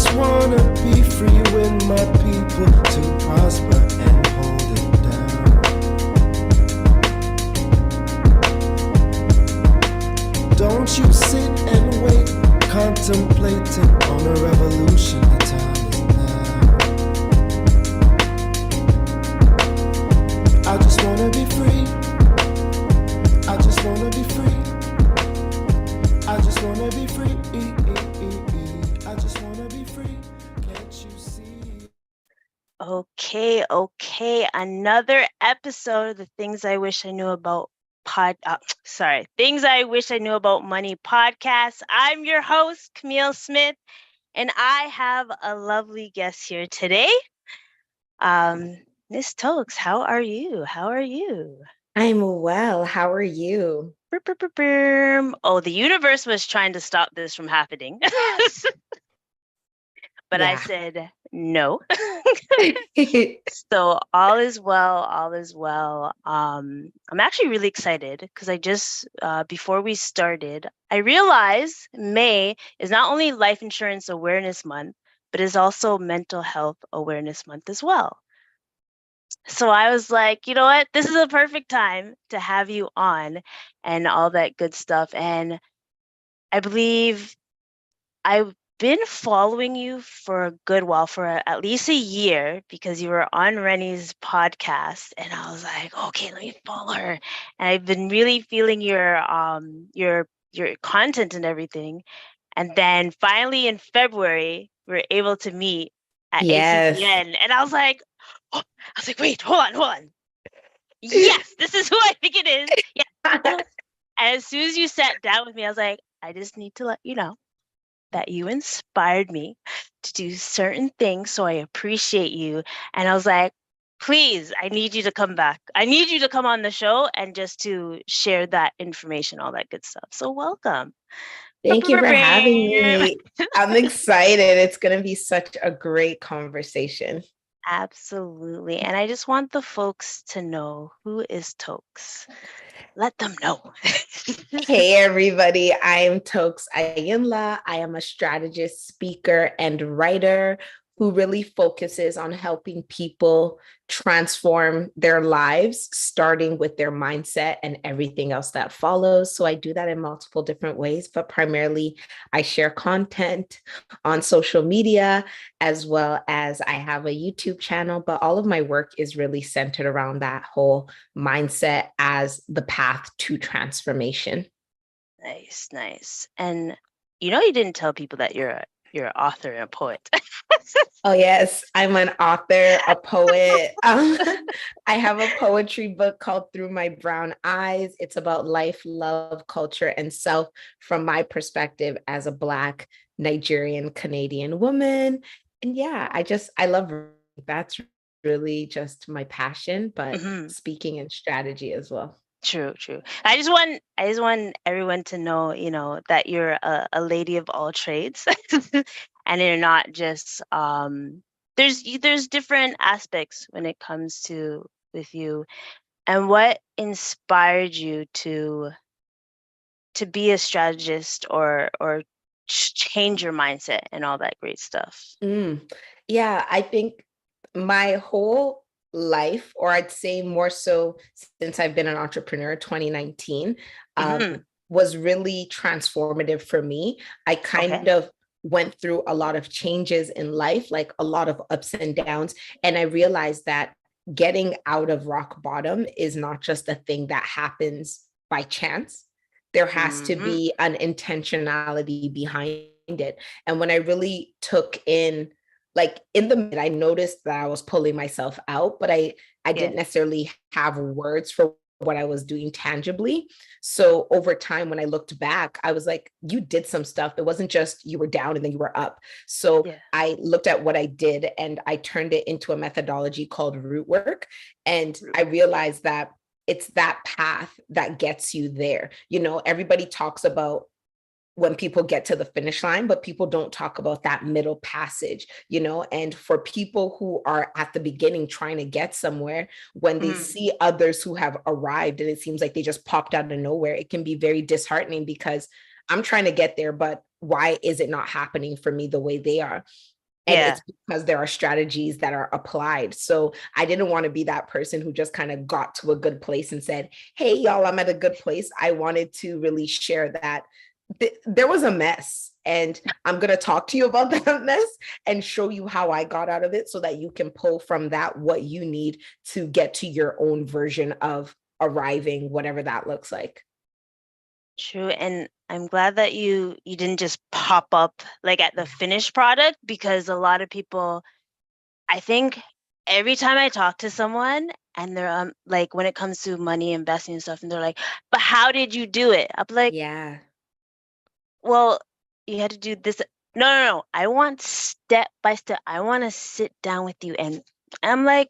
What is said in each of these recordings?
just wanna be free with my people to prosper and hold it down. Don't you sit and wait, contemplating on a revolution. The time is now. I just wanna be free. I just wanna be free. I just wanna be free. I just wanna be free. Can't you see? Okay. Another episode of the Things I Wish I Knew About Things I Wish I Knew About Money podcast. I'm your host, Camille Smith, and I have a lovely guest here today. Miss Toks, how are you? I'm well. How are you? Oh, the universe was trying to stop this from happening. But I Yeah. said no. So all is well. I'm actually really excited because I just, before we started, I realized May is not only Life Insurance Awareness Month, but is also Mental Health Awareness Month as well. So I was like, you know what? This is a perfect time to have you on and all that good stuff. And I believe I've been following you for a good while, for at least a year, because you were on Rennie's podcast, and I was like, okay, let me follow her. And I've been really feeling your content and everything. And then finally in February, we were able to meet at Yes. ACPN, and I was like, wait, hold on. Yes, this is who I think it is. Yeah. And as soon as you sat down with me, I was like, I just need to let you know that you inspired me to do certain things. So I appreciate you. And I was like, please, I need you to come back. I need you to come on the show and just to share that information, all that good stuff. So welcome. Thank you for having me. I'm excited. It's going to be such a great conversation. Absolutely. And I just want the folks to know, who is Toks? Let them know. Hey, everybody. I'm Toks Ayinla. I am a strategist, speaker, and writer who really focuses on helping people transform their lives, starting with their mindset and everything else that follows. So I do that in multiple different ways, but primarily I share content on social media, as well as I have a YouTube channel, but all of my work is really centered around that whole mindset as the path to transformation. Nice. And you didn't tell people that you're an author and a poet. Oh, yes. I'm an author, a poet. I have a poetry book called Through My Brown Eyes. It's about life, love, culture, and self from my perspective as a Black Nigerian Canadian woman. And yeah, I love reading. That's really just my passion, but speaking and strategy as well. True. I just want everyone to know, that you're a lady of all trades, and you're not just there's different aspects when it comes to with you. And what inspired you to be a strategist or change your mindset and all that great stuff? Yeah, I think my whole life, or I'd say more so since I've been an entrepreneur, 2019, was really transformative for me. I kind of went through a lot of changes in life, like a lot of ups and downs. And I realized that getting out of rock bottom is not just a thing that happens by chance. There has to be an intentionality behind it. And when I really took in, like in the mid, I noticed that I was pulling myself out, but I didn't necessarily have words for what I was doing tangibly. So over time, when I looked back, I was like, you did some stuff. It wasn't just you were down and then you were up. So I looked at what I did and I turned it into a methodology called root work. And I realized that it's that path that gets you there. Everybody talks about when people get to the finish line, but people don't talk about that middle passage, and for people who are at the beginning trying to get somewhere, when they see others who have arrived and it seems like they just popped out of nowhere, it can be very disheartening because I'm trying to get there, but why is it not happening for me the way they are? And Yeah. it's because there are strategies that are applied. So I didn't want to be that person who just kind of got to a good place and said, hey, y'all, I'm at a good place. I wanted to really share that there was a mess. And I'm going to talk to you about that mess and show you how I got out of it so that you can pull from that what you need to get to your own version of arriving, whatever that looks like. True. And I'm glad that you didn't just pop up like at the finished product, because a lot of people, I think every time I talk to someone and they're like, when it comes to money, investing and stuff, and they're like, but how did you do it? I'm like, Yeah. well, you had to do this. No, no, no. I want step by step. I want to sit down with you. And I'm like,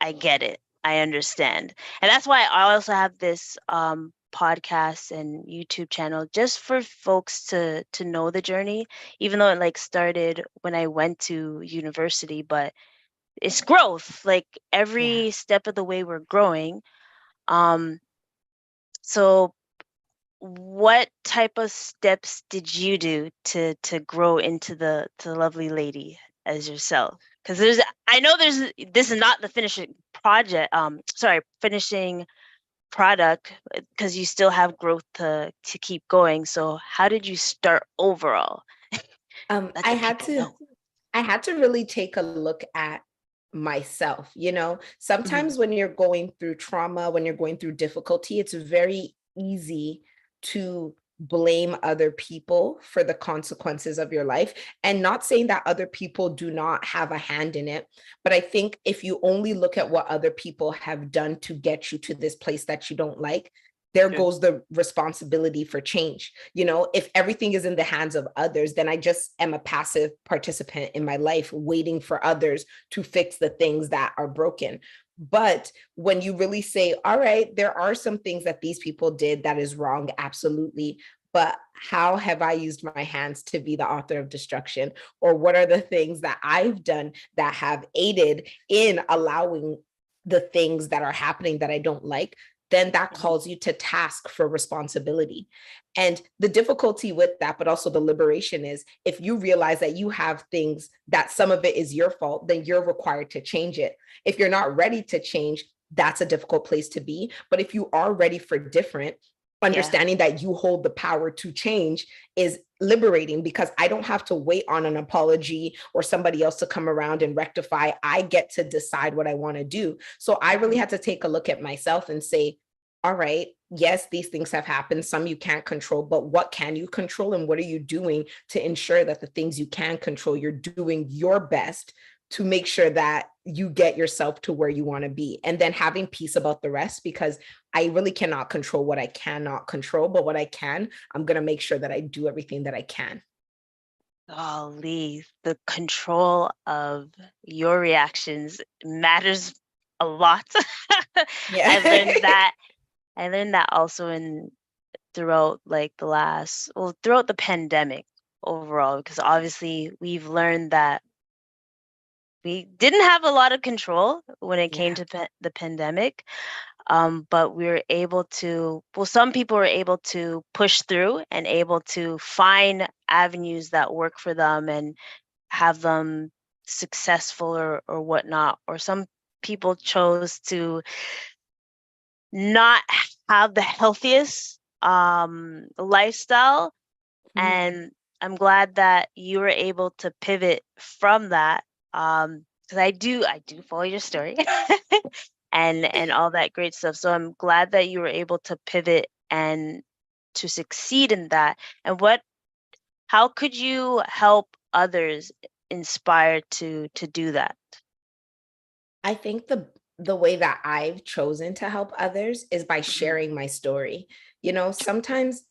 I get it. I understand. And that's why I also have this podcast and YouTube channel, just for folks to know the journey, even though it like started when I went to university, but it's growth. Like Yeah. every step of the way we're growing. Um so what type of steps did you do to grow into the lovely lady as yourself? Because I know this is not the finishing project, sorry, finishing product, because you still have growth to keep going. So how did you start overall? Let I the had people to know. I had to really take a look at myself. Mhm. Sometimes when you're going through trauma, when you're going through difficulty, it's very easy to blame other people for the consequences of your life. And not saying that other people do not have a hand in it, but I think if you only look at what other people have done to get you to this place that you don't like, there True. goes the responsibility for change. If everything is in the hands of others, then I just am a passive participant in my life, waiting for others to fix the things that are broken. But when you really say, all right, there are some things that these people did that is wrong, absolutely. But how have I used my hands to be the author of destruction? Or what are the things that I've done that have aided in allowing the things that are happening that I don't like? Then that Mhm. calls you to task for responsibility. And the difficulty with that, but also the liberation, is if you realize that you have things that some of it is your fault, then you're required to change it. If you're not ready to change, that's a difficult place to be. But if you are ready for different, Yeah. understanding that you hold the power to change is liberating, because I don't have to wait on an apology or somebody else to come around and rectify. I get to decide what I want to do. So I really Mhm. had to take a look at myself and say, all right, yes, these things have happened. Some you can't control, but what can you control? And what are you doing to ensure that the things you can control, you're doing your best to make sure that you get yourself to where you want to be? And then having peace about the rest, because I really cannot control what I cannot control, but what I can, I'm going to make sure that I do everything that I can. Golly, the control of your reactions matters a lot. Yeah. I learned that. I learned that also in throughout like throughout the pandemic overall, because obviously we've learned that we didn't have a lot of control when it came Yeah. to the pandemic. But we were able to, well, some people were able to push through and able to find avenues that work for them and have them successful or whatnot. Or some people chose to not have the healthiest lifestyle. Mhm. And I'm glad that you were able to pivot from that. Because I do follow your story and all that great stuff. So I'm glad that you were able to pivot and to succeed in that. And how could you help others inspire to do that? I think the way that I've chosen to help others is by Mhm. sharing my story. Sometimes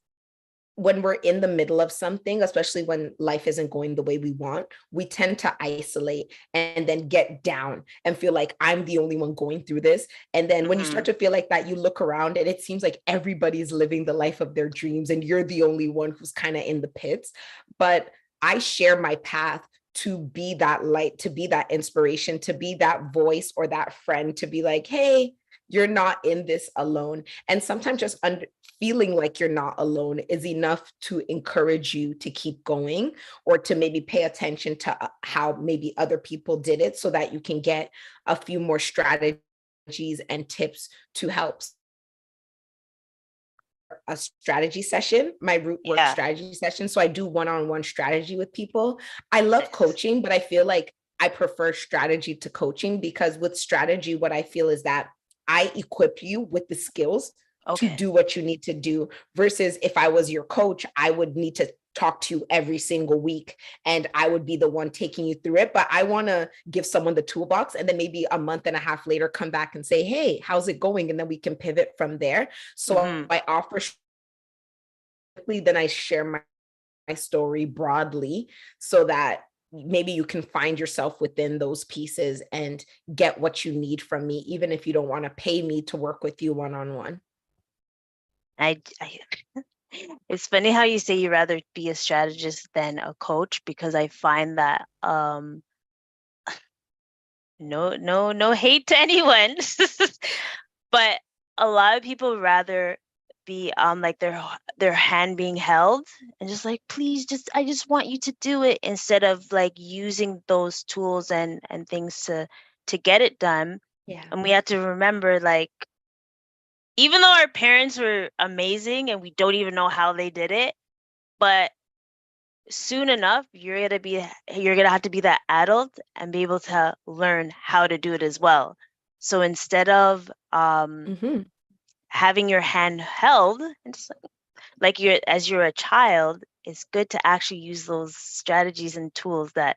when we're in the middle of something, especially when life isn't going the way we want, we tend to isolate and then get down and feel like I'm the only one going through this. And then when you start Mhm. to feel like that, you look around and it seems like everybody's living the life of their dreams and you're the only one who's kind of in the pits. But I share my path to be that light, to be that inspiration, to be that voice or that friend, to be like, hey, you're not in this alone. And sometimes just feeling like you're not alone is enough to encourage you to keep going, or to maybe pay attention to how maybe other people did it, so that you can get a few more strategies and tips to help. A strategy session, my root work Yeah. strategy session. So I do one-on-one strategy with people. I love Nice. coaching, but I feel like I prefer strategy to coaching, because with strategy, what I feel is that I equip you with the skills to Okay. do what you need to do, versus if I was your coach, I would need to talk to you every single week and I would be the one taking you through it. But I want to give someone the toolbox, and then maybe a month and a half later come back and say, hey, how's it going? And then we can pivot from there. So Mhm. I offer, then I share my story broadly, so that maybe you can find yourself within those pieces and get what you need from me, even if you don't want to pay me to work with you one-on-one. I It's funny how you say you rather be a strategist than a coach, because I find that no hate to anyone, but a lot of people rather be on like their hand being held, and just like, please, just I just want you to do it, instead of like using those tools and things to get it done. Yeah. And we have to remember, like, even though our parents were amazing and we don't even know how they did it, but soon enough you're gonna have to be that adult and be able to learn how to do it as well. So instead of Mm-hmm. having your hand held, and just like you're a child, it's good to actually use those strategies and tools that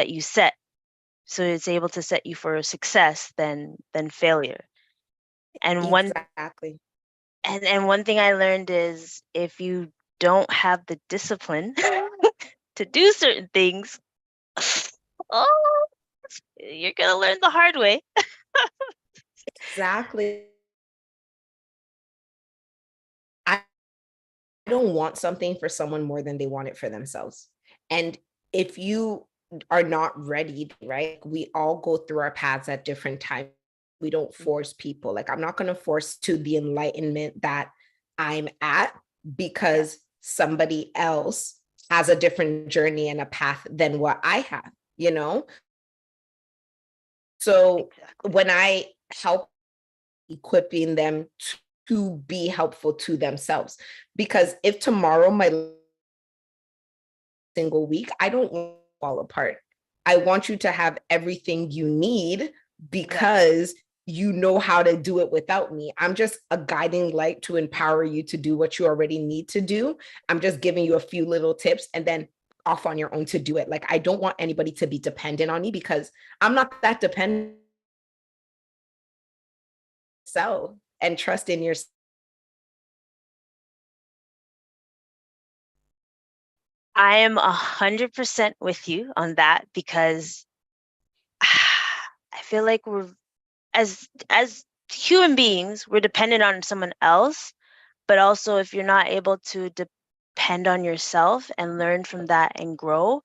you set, so it's able to set you for success than failure. And one Exactly. and one thing I learned is, if you don't have the discipline to do certain things, oh, you're gonna learn the hard way. Exactly. I don't want something for someone more than they want it for themselves. And if you are not ready, right? We all go through our paths at different times. We don't force people. Like, I'm not going to force to the enlightenment that I'm at, Yeah, because somebody else has a different journey and a path than what I have, you know? So exactly. when I help equipping them to be helpful to themselves, because if tomorrow my single week, I don't want to fall apart. I want you to have everything you need, Exactly. because you know how to do it without me. I'm just a guiding light to empower you to do what you already need to do. I'm just giving you a few little tips, and then off on your own to do it. Like, I don't want anybody to be dependent on me, because I'm not that dependent. So, and trust in yourself. I am 100% with you on that, because I feel like as human beings, we're dependent on someone else, but also if you're not able to depend on yourself and learn from that and grow,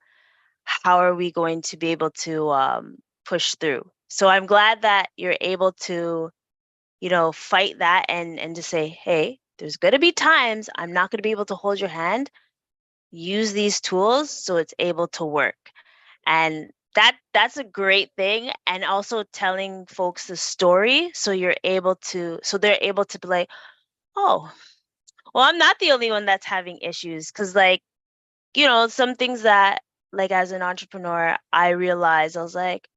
how are we going to be able to push through? So I'm glad that you're able to, fight that and to say, hey, there's going to be times I'm not going to be able to hold your hand. Use these tools so it's able to work. And that's a great thing. And also telling folks the story, so they're able to be like, oh, well, I'm not the only one that's having issues. Cause like, some things that, like, as an entrepreneur, I realized, I was like,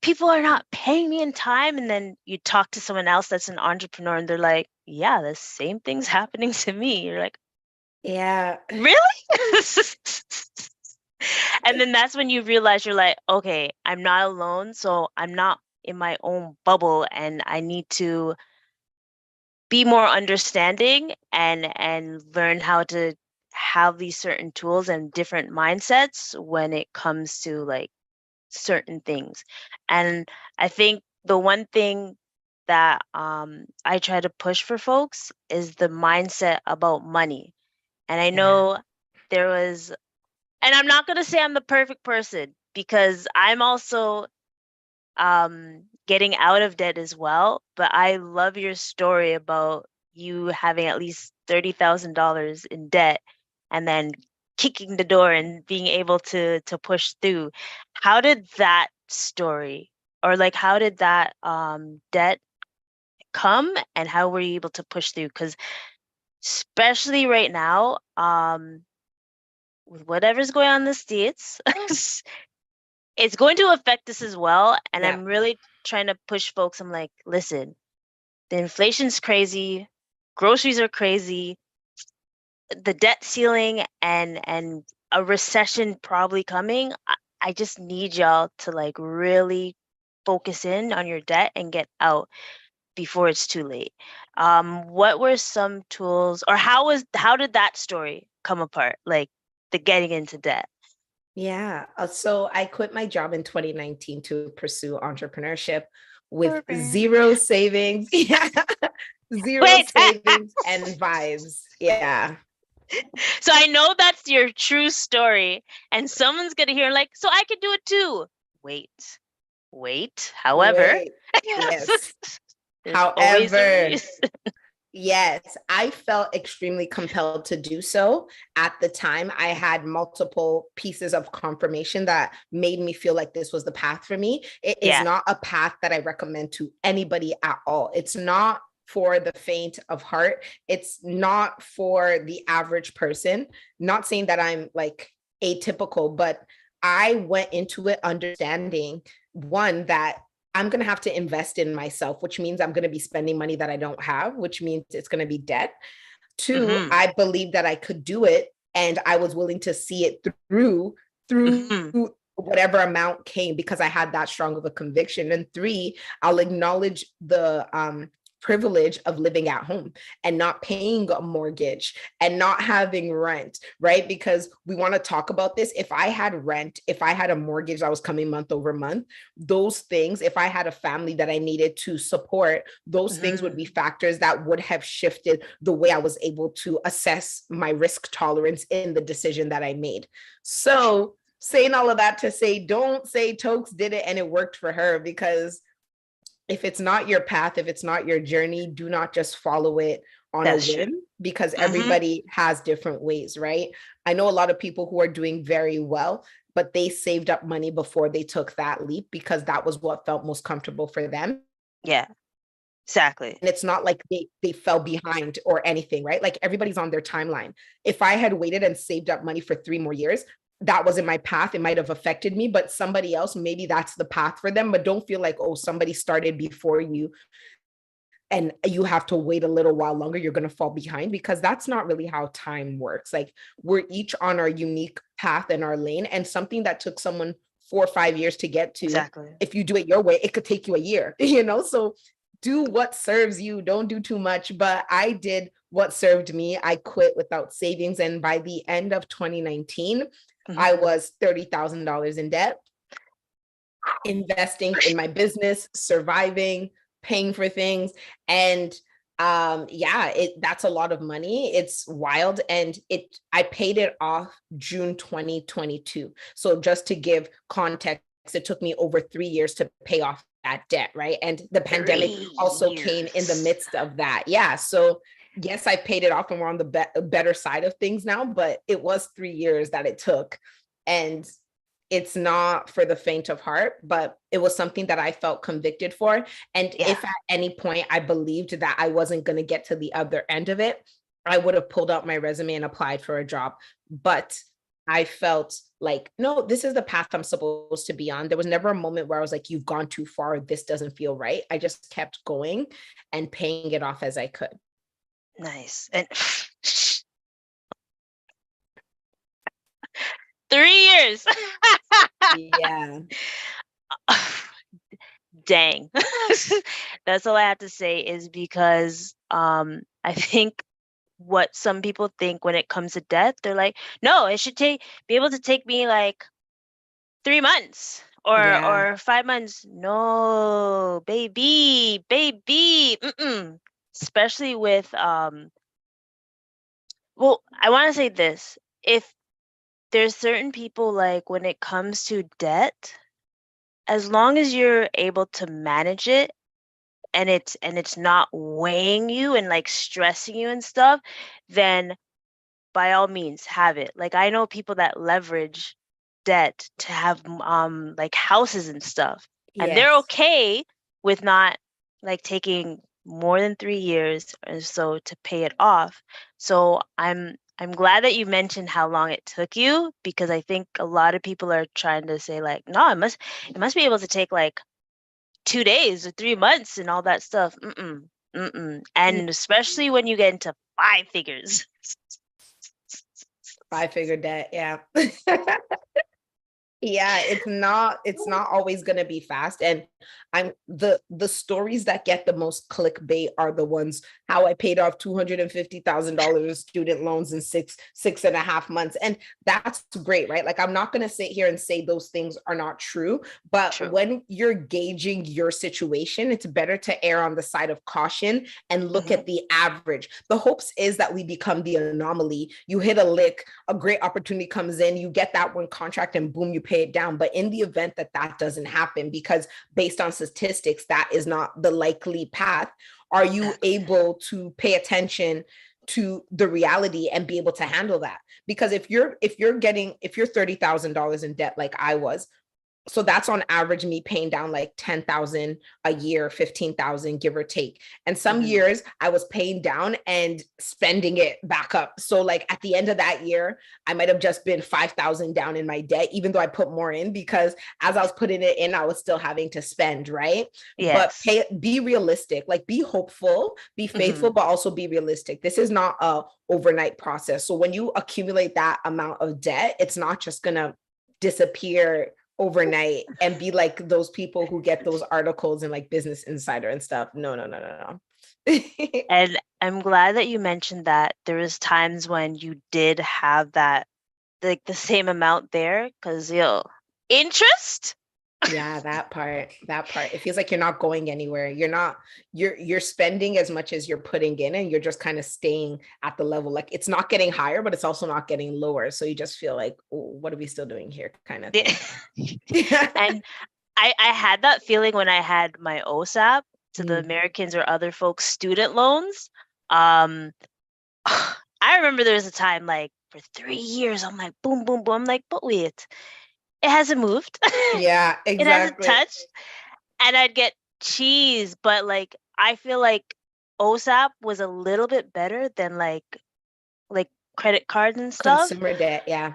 people are not paying me in time. And then you talk to someone else that's an entrepreneur and they're like, yeah, the same thing's happening to me. You're like, Yeah. really? And then that's when you realize, you're like, okay, I'm not alone. So I'm not in my own bubble, and I need to be more understanding and learn how to have these certain tools and different mindsets when it comes to like certain things. And I think the one thing that I try to push for folks is the mindset about money. And I Yeah. know there was, and I'm not going to say I'm the perfect person, because I'm also getting out of debt as well. But I love your story about you having at least $30,000 in debt and then kicking the door and being able to push through. How did that story, or like how did that debt come, and how were you able to push through? Because especially right now, with whatever's going on in the States, it's going to affect us as well. And Yeah. I'm really trying to push folks. I'm like, listen, the inflation's crazy, groceries are crazy, the debt ceiling and a recession probably coming. I just need y'all to like really focus in on your debt and get out before it's too late. What were some tools, or how did that story come apart? Like the getting into debt. Yeah. So I quit my job in 2019 to pursue entrepreneurship with zero savings. Yeah. Zero Wait, savings and vibes. Yeah. so I know that's your true story, and someone's gonna hear like, so I could do it too. Wait. However, Wait. Yes. there's always a However, reason. yes, I felt extremely compelled to do so. At the time, I had multiple pieces of confirmation that made me feel like this was the path for me. It is Yeah. not a path that I recommend to anybody at all. It's not for the faint of heart. It's not for the average person. Not saying that I'm like atypical, but I went into it understanding one, that I'm going to have to invest in myself, which means I'm going to be spending money that I don't have, which means it's going to be debt. Two, I believe that I could do it, and I was willing to see it through whatever amount came, because I had that strong of a conviction. And three, I'll acknowledge the privilege of living at home and not paying a mortgage and not having rent, right? Because we want to talk about this. If I had rent, if I had a mortgage that was coming month over month, those things, if I had a family that I needed to support, those things would be factors that would have shifted the way I was able to assess my risk tolerance in the decision that I made. So saying all of that to say, don't say Tokes did it and it worked for her, because if it's not your path, if it's not your journey, do not just follow it on a whim, because everybody has different ways, right? I know a lot of people who are doing very well, but they saved up money before they took that leap because that was what felt most comfortable for them. Yeah, exactly. And it's not like they fell behind or anything, right? Like everybody's on their timeline. If I had waited and saved up money for 3 more years, that wasn't my path. It might have affected me, but somebody else, maybe that's the path for them. But don't feel like, oh, somebody started before you and you have to wait a little while longer, you're going to fall behind, because that's not really how time works. Like we're each on our unique path and our lane, and something that took someone 4 or 5 years to get to, if you do it your way, it could take you a year, so do what serves you. Don't do too much. But I did what served me. I quit without savings. And by the end of 2019, I was $30,000 in debt, investing in my business, surviving, paying for things. And that's a lot of money. It's wild. And I paid it off June 2022. So just to give context, it took me over 3 years to pay off that debt, right? And the pandemic also came in the midst of that. Yeah. So yes, I paid it off and we're on the better side of things now, but it was 3 years that it took. And it's not for the faint of heart, but it was something that I felt convicted for. And if at any point I believed that I wasn't going to get to the other end of it, I would have pulled out my resume and applied for a job. But I felt like, no, this is the path I'm supposed to be on. There was never a moment where I was like, you've gone too far. This doesn't feel right. I just kept going and paying it off as I could. Nice. And 3 years. Yeah. Dang. That's all I have to say, is because I think what some people think when it comes to death, they're like, no, it should be able to take me like 3 months or 5 months. No, baby. Especially with well, I want to say this. If there's certain people, like when it comes to debt, as long as you're able to manage it and it's not weighing you and like stressing you and stuff, then by all means have it. Like I know people that leverage debt to have like houses and stuff, and they're Yes. okay with not like taking more than 3 years or so to pay it off. So I'm glad that you mentioned how long it took you, because I think a lot of people are trying to say like, no, it must be able to take like 2 days or 3 months and all that stuff. And especially when you get into five figures. 5-figure debt. Yeah. Yeah, it's not always going to be fast. And I'm the stories that get the most clickbait are the ones how I paid off $250,000 of student loans in six and a half months. And that's great, right? Like I'm not going to sit here and say those things are not true, but True. when you're gauging your situation, it's better to err on the side of caution and look at the average. The hopes is that we become the anomaly. You hit a lick, a great opportunity comes in, you get that one contract and boom, you pay it down. But in the event that that doesn't happen, because based on statistics, that is not the likely path, are you able to pay attention to the reality and be able to handle that? Because if you're $30,000 in debt like I was, so that's on average me paying down like 10,000 a year, 15,000 give or take. And some years I was paying down and spending it back up. So like at the end of that year, I might have just been 5,000 down in my debt, even though I put more in, because as I was putting it in, I was still having to spend, right? But Yes. be realistic, like be hopeful, be faithful, but also be realistic. This is not a overnight process. So when you accumulate that amount of debt, it's not just gonna disappear overnight and be like those people who get those articles in like Business Insider and stuff. No. And I'm glad that you mentioned that there was times when you did have that, like the same amount there, because interest. Yeah, that part. It feels like you're not going anywhere. You're spending as much as you're putting in, and you're just kind of staying at the level. Like it's not getting higher, but it's also not getting lower. So you just feel like, oh, what are we still doing here? Kind of thing. And I had that feeling when I had my OSAP, to the Mm. Americans or other folks' student loans. Um, I remember there was a time like for 3 years, I'm like, boom, boom, boom. I'm like, but wait, it hasn't moved. Yeah, It hasn't exactly. touched. And I'd get cheese, but like I feel like OSAP was a little bit better than like credit cards and stuff. Consumer debt. Yeah.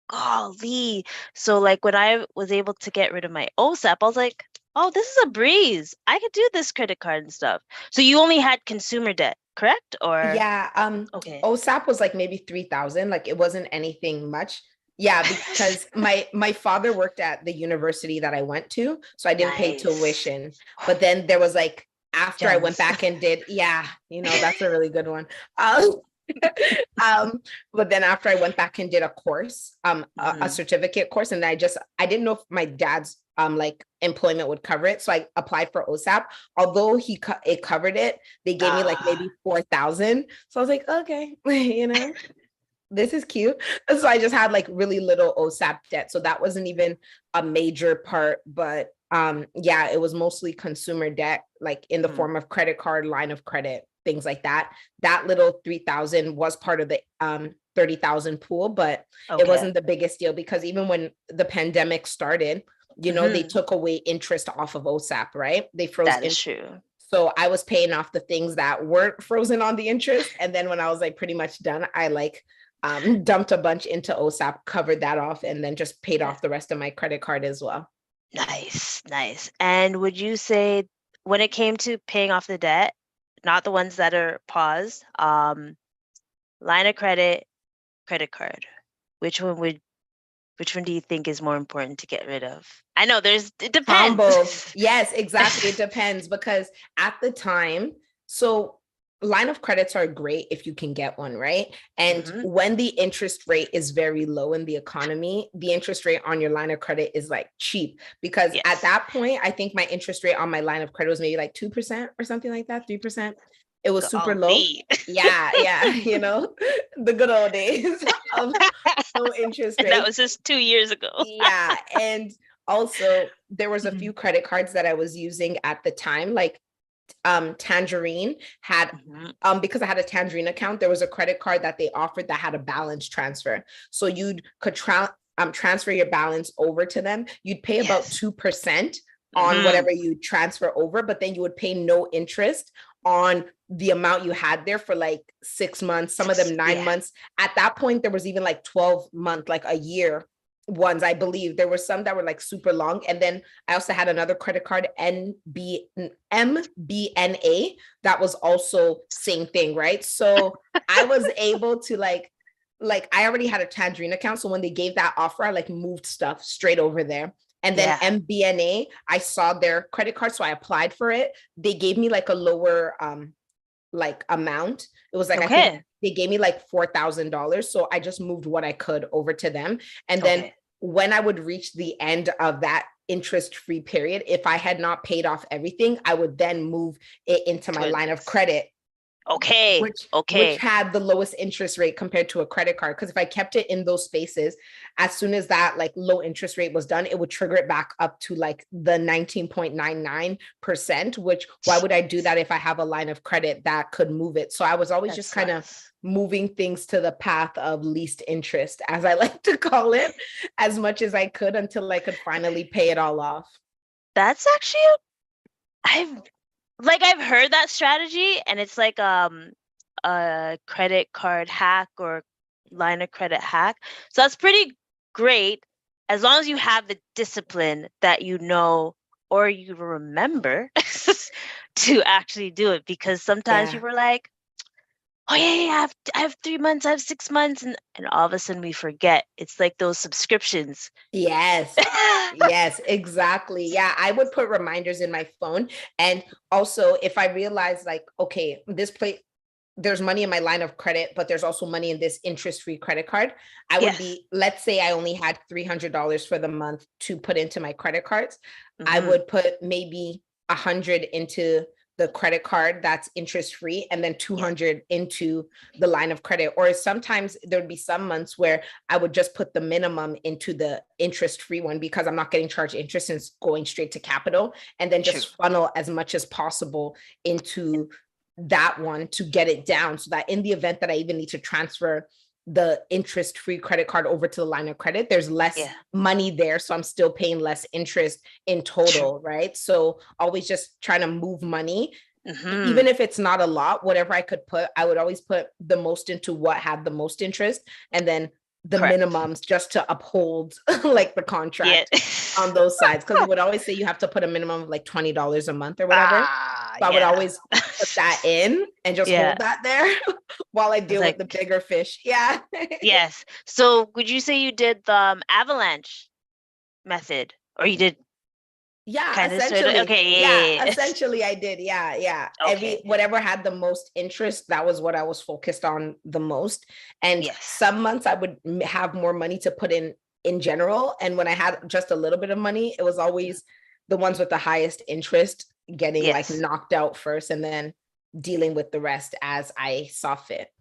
Golly. So like when I was able to get rid of my OSAP, I was like, oh, this is a breeze. I could do this credit card and stuff. So you only had consumer debt, correct? Or Yeah. okay. OSAP was like maybe 3,000. Like it wasn't anything much. Yeah, because my father worked at the university that I went to, so I didn't pay Nice. tuition. But then there was like after I went Gems. back and did, yeah, that's a really good one. Um, but then after I went back and did a course, a certificate course, and I didn't know if my dad's like employment would cover it, so I applied for OSAP. Although it covered it, they gave me like maybe 4,000. So I was like, okay, this is cute. So I just had like really little OSAP debt. So that wasn't even a major part, but yeah, it was mostly consumer debt, like in the form of credit card, line of credit, things like that. That little 3,000 was part of the 30,000 pool, but it Okay. wasn't the biggest deal, because even when the pandemic started, they took away interest off of OSAP, right? They froze That is interest. true. So I was paying off the things that weren't frozen on the interest. And then when I was like pretty much done, I like dumped a bunch into OSAP, covered that off, and then just paid off the rest of my credit card as well. Nice, nice. And would you say when it came to paying off the debt, not the ones that are paused, line of credit, credit card, which one do you think is more important to get rid of? I know it Combo. depends. Yes, exactly. It depends, because at the time, so line of credits are great if you can get one, right? And when the interest rate is very low in the economy, the interest rate on your line of credit is like cheap, because at Yes. that point, I think my interest rate on my line of credit was maybe like 2% or something like that, 3%. It was super low. Golly. Yeah, the good old days of low interest And that rates. was just 2 years ago. Yeah. And Also, there was a Mhm. few credit cards that I was using at the time, like Tangerine had Mhm. because I had a Tangerine account, there was a credit card that they offered that had a balance transfer. So you could transfer your balance over to them. You'd pay about Yes. 2% on Mhm. whatever you transfer over, but then you would pay no interest on the amount you had there for like 6 months, some of them 9 months. At that point, there was even like 12-month, like a year ones, I believe. There were some that were like super long. And then I also had another credit card, MBNA, that was also same thing, right? So I was able to like I already had a Tangerine account. So when they gave that offer, I like moved stuff straight over there. And then Yeah. MBNA, I saw their credit card, so I applied for it. They gave me like a lower like amount. It was like I think Okay. they gave me like $4,000. So I just moved what I could over to them. And then Okay. when I would reach the end of that interest-free period, if I had not paid off everything, I would then move it into my line of credit, Okay. which Okay. had the lowest interest rate compared to a credit card. Because if I kept it in those spaces, as soon as that like low interest rate was done, it would trigger it back up to like the 19.99%, which why would I do that if I have a line of credit that could move it? So I was always just That's kind of nice. moving things to the path of least interest, as I like to call it, as much as I could until I could finally pay it all off. That's actually I've heard that strategy, and it's like a credit card hack or line of credit hack. So that's pretty great as long as you have the discipline that you know or you remember to actually do it, because sometimes Yeah. people are like, oh yeah, yeah, I have 3 months, I have 6 months, and all of a sudden we forget. It's like those subscriptions. Yes. Yes, exactly. Yeah, I would put reminders in my phone. And also, if I realize, like, okay, there's money in my line of credit, but there's also money in this interest-free credit card. I would Yes. be, let's say I only had $300 for the month to put into my credit cards. I Hmm. would put maybe 100 into the credit card that's interest free, and then Yes. 200 into the line of credit. Or sometimes there would be some months where I would just put the minimum into the interest free one because I'm not getting charged interest and it's going straight to capital, and then True. just funnel as much as possible into that one to get it down, so that in the event that I even need to transfer the interest free credit card over to the line of credit, there's less Yeah. money there. So I'm still paying less interest in True. total, right? So always just trying to move money, even Hmm. if it's not a lot, whatever I could put, I would always put the most into what had the most interest, and then the Correct. minimums just to uphold like the Yeah. contract on those sides. Because it would always say you have to put a minimum of like $20 a month or whatever. So I would Yeah. always put that in and just Yeah. hold that there while I It's deal with like, the bigger fish. Yeah. yes. So would you say you did the avalanche method, or you did Yeah, kind of sort of? essentially. Okay. Yeah, Yeah. Yeah, yeah. essentially I did. Yeah, yeah. Okay. Whatever had the most interest, that was what I was focused on the most. And Yes. some months I would have more money to put in general, and when I had just a little bit of money, it was always the ones with the highest interest getting like Yes. knocked out first, and then dealing with the rest as I saw fit.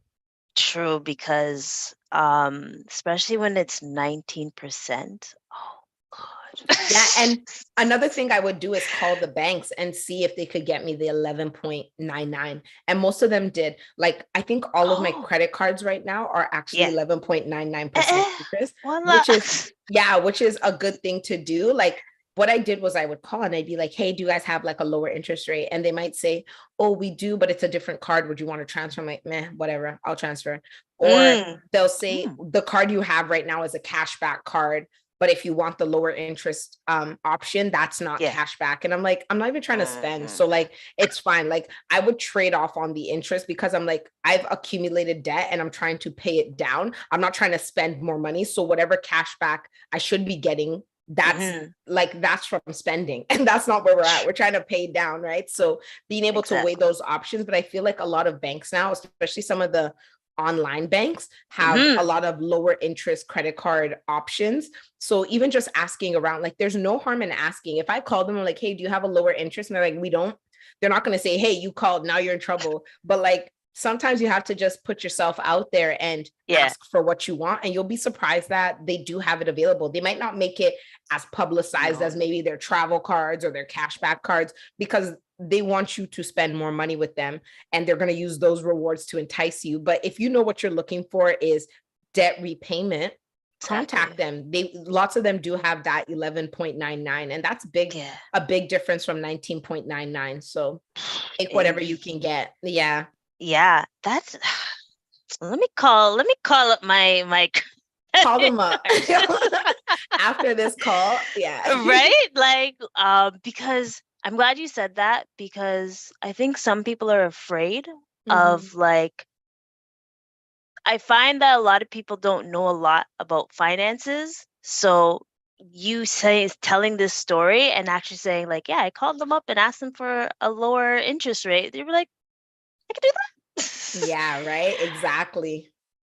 True, because especially when it's 19%. Oh God. Yeah, and another thing I would do is call the banks and see if they could get me the 11.99. And most of them did. Like, I think all of my Oh, credit cards right now are actually yeah. 11.99% interest, Voila. which is, yeah, which is a good thing to do. Like, what I did was I would call and I'd be like, hey, do you guys have like a lower interest rate? And they might say, oh, we do, but it's a different card. Would you want to transfer? I'm like, meh, whatever, I'll transfer. Or Mm. they'll say, Mm. the card you have right now is a cashback card, but if you want the lower interest option, that's not Yeah. cash back. And I'm like, I'm not even trying to spend. Mhm. So like, it's fine. Like I would trade off on the interest because I'm like, I've accumulated debt and I'm trying to pay it down. I'm not trying to spend more money. So whatever cash back I should be getting, that's Mhm. like, that's from spending. And that's not where we're at. We're trying to pay down, right? So being able to weigh Exactly. those options. But I feel like a lot of banks now, especially some of the online banks, have a Mhm. lot of lower interest credit card options. So even just asking around, like there's no harm in asking. If I call them, I'm like, hey, do you have a lower interest? And they're like, we don't. They're not going to say, hey, you called, now you're in trouble. But like, sometimes you have to just put yourself out there and Yeah. ask for what you want, and you'll be surprised that they do have it available. They might not make it as publicized as maybe their travel cards or their cashback cards, because they want you to spend more money with them, and they're going to use those rewards to entice you. But if you know what you're looking for is debt repayment, contact them. Lots of them do have that 11.99, and that's big. Yeah. A big difference from 19.99. So take whatever you can get. Yeah. Yeah, that's let me call up my Call them up after this call. Yeah. right? Like, because I'm glad you said that, because I think some people are afraid of, like, I find that a lot of people don't know a lot about finances. So you telling this story and actually saying, like, yeah, I called them up and asked them for a lower interest rate. They were like, I can do that. Yeah, right. Exactly.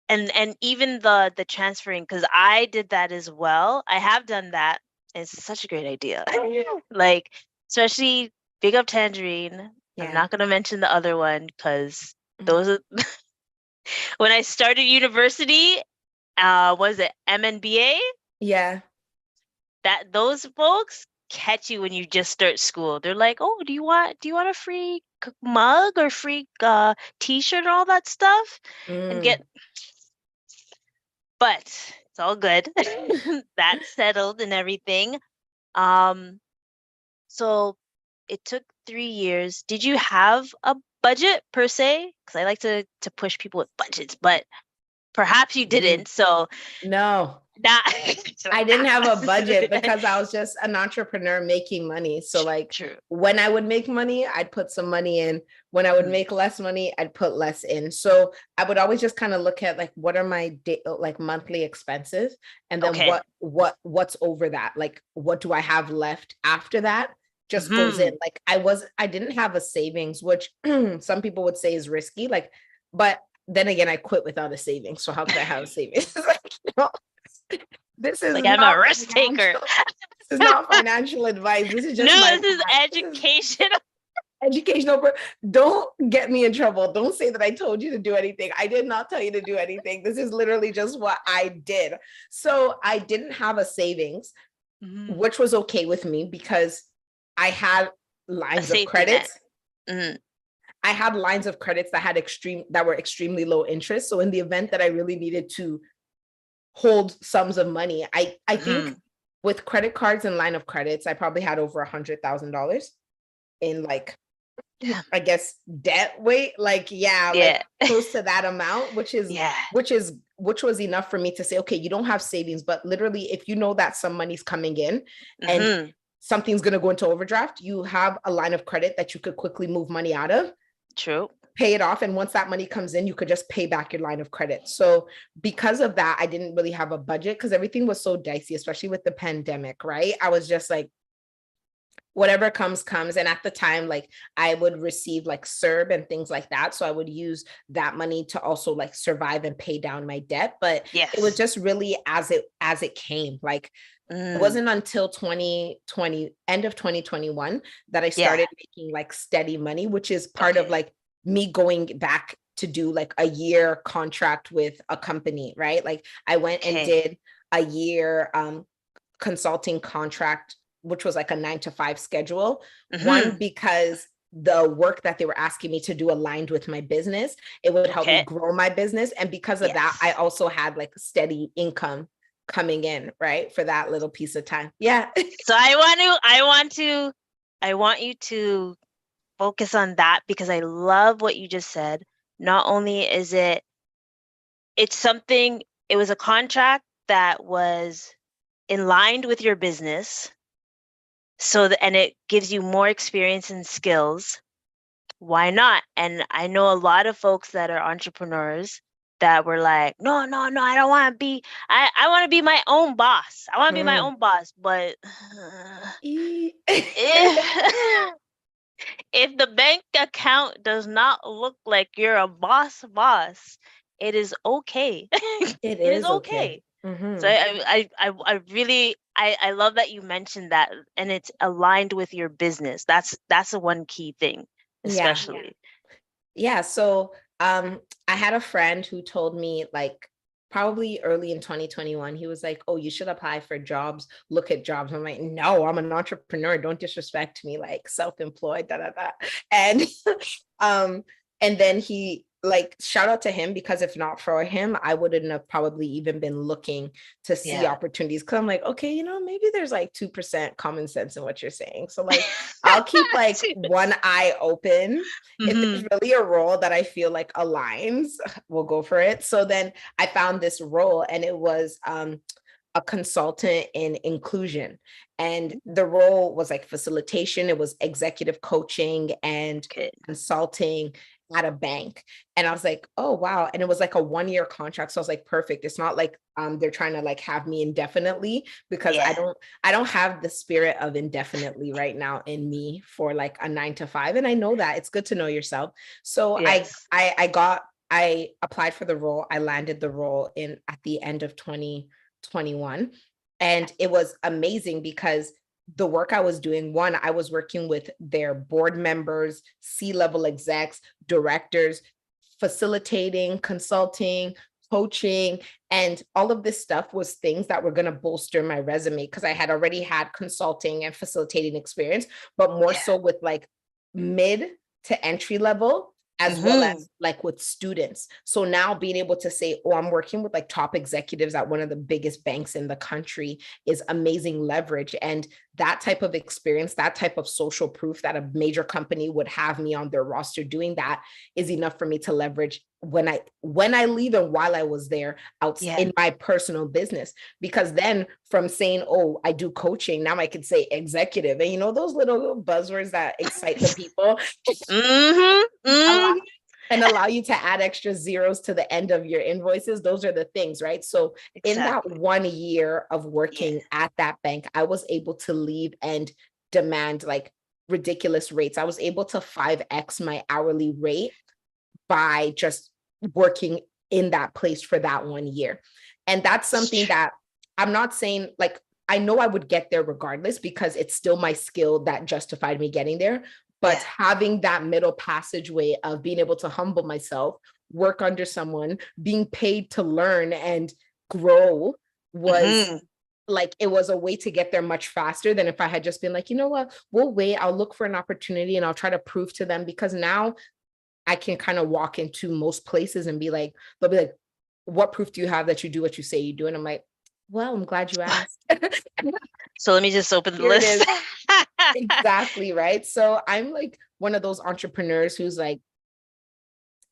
And even the transferring, because I did that as well. I have done that. It's such a great idea. Like, especially big up Tangerine. I'm not gonna mention the other one because those are when I started university, was it MNBA? Yeah. That those folks catch you when you just start school. They're like, "Oh, do you want a free mug or free t-shirt and all that stuff?" And get, but it's all good. That's settled and everything. So it took 3 years. Did you have a budget per se? Because I like to push people with budgets, but perhaps you didn't. So no, I didn't have a budget because I was just an entrepreneur making money. So like when I would make money, I'd put some money in. When I would make less money, I'd put less in. So I would always just kind of look at like, what are my like monthly expenses? And then what's over that? Like, what do I have left after that? Just goes in. Like I didn't have a savings, which some people would say is risky. Like, but then again, I quit without a savings. So how could I have a savings? Like, this is like, I'm a risk taker. This is not financial advice. This is just this is educational. Educational. Don't get me in trouble. Don't say that I told you to do anything. I did not tell you to do anything. This is literally just what I did. So I didn't have a savings, which was okay with me because I had lines of credits. I had lines of credits that were extremely low interest. So in the event that I really needed to hold sums of money, I think with credit cards and line of credits, I probably had over $100,000 in like, I guess debt weight. Like, like close to that amount, which was enough for me to say, okay, you don't have savings, but literally if you know that some money's coming in and something's going to go into overdraft, you have a line of credit that you could quickly move money out of. True. Pay it off. And once that money comes in, you could just pay back your line of credit. So because of that, I didn't really have a budget because everything was so dicey, especially with the pandemic, right? I was just like, whatever comes. And at the time, like I would receive like CERB and things like that. So I would use that money to also like survive and pay down my debt. But it was just really as it came. Like it wasn't until 2020, end of 2021, that I started making like steady money, which is part of like me going back to do like a year contract with a company, right? Like I went and did a year consulting contract, which was like a 9-to-5 schedule. One, because the work that they were asking me to do aligned with my business. It would help me grow my business. And because of that, I also had like steady income coming in, right? For that little piece of time. Yeah. So I want you to focus on that because I love what you just said. Not only is it was a contract that was in line with your business. And it gives you more experience and skills. Why not? And I know a lot of folks that are entrepreneurs that were like, no, I don't want to be, I want to be my own boss. I want to be my own boss. But if the bank account does not look like you're a boss, it is okay. It is okay. So I really love that you mentioned that, and it's aligned with your business. That's the one key thing, especially. Yeah. So I had a friend who told me, like, probably early in 2021, he was like, "Oh, you should apply for jobs, look at jobs." I'm like, "No, I'm an entrepreneur. Don't disrespect me, like self-employed, da da da." And um, and then he, like, shout out to him, because if not for him, I wouldn't have probably even been looking to see Yeah. opportunities. Cause I'm like, okay, maybe there's like 2% common sense in what you're saying. So like I'll keep like one eye open. If there's really a role that I feel like aligns, we'll go for it. So then I found this role, and it was a consultant in inclusion. And the role was like facilitation, it was executive coaching and Okay. consulting at a bank. And I was like, oh wow. And it was like a 1-year contract. So I was like, perfect. It's not like they're trying to like have me indefinitely, because Yeah. I don't have the spirit of indefinitely right now in me for like a 9 to 5. And I know that it's good to know yourself. So Yes. I applied for the role. I landed the role in at the end of 2021. And it was amazing because the work I was doing, one, I was working with their board members, C-level execs, directors, facilitating, consulting, coaching, and all of this stuff was things that were going to bolster my resume, because I had already had consulting and facilitating experience, but more so with like mid to entry level, as well as like with students. So now being able to say, oh, I'm working with like top executives at one of the biggest banks in the country is amazing leverage. And that type of experience, that type of social proof that a major company would have me on their roster doing that is enough for me to leverage when I leave and while I was there out in my personal business. Because then from saying, oh, I do coaching, now I could say executive. And those little buzzwords that excite the people. And allow you to add extra zeros to the end of your invoices. Those are the things, right? So in that 1 year of working at that bank, I was able to leave and demand like ridiculous rates. I was able to 5x my hourly rate by just working in that place for that 1 year. And that's something that I'm not saying, like, I know I would get there regardless, because it's still my skill that justified me getting there. But having that middle passageway of being able to humble myself, work under someone, being paid to learn and grow was like, it was a way to get there much faster than if I had just been like, you know what, we'll wait, I'll look for an opportunity and I'll try to prove to them. Because now I can kind of walk into most places and be like, they'll be like, what proof do you have that you do what you say you do? And I'm like, well, I'm glad you asked. So let me just open the list. Exactly, right? So I'm like one of those entrepreneurs who's like,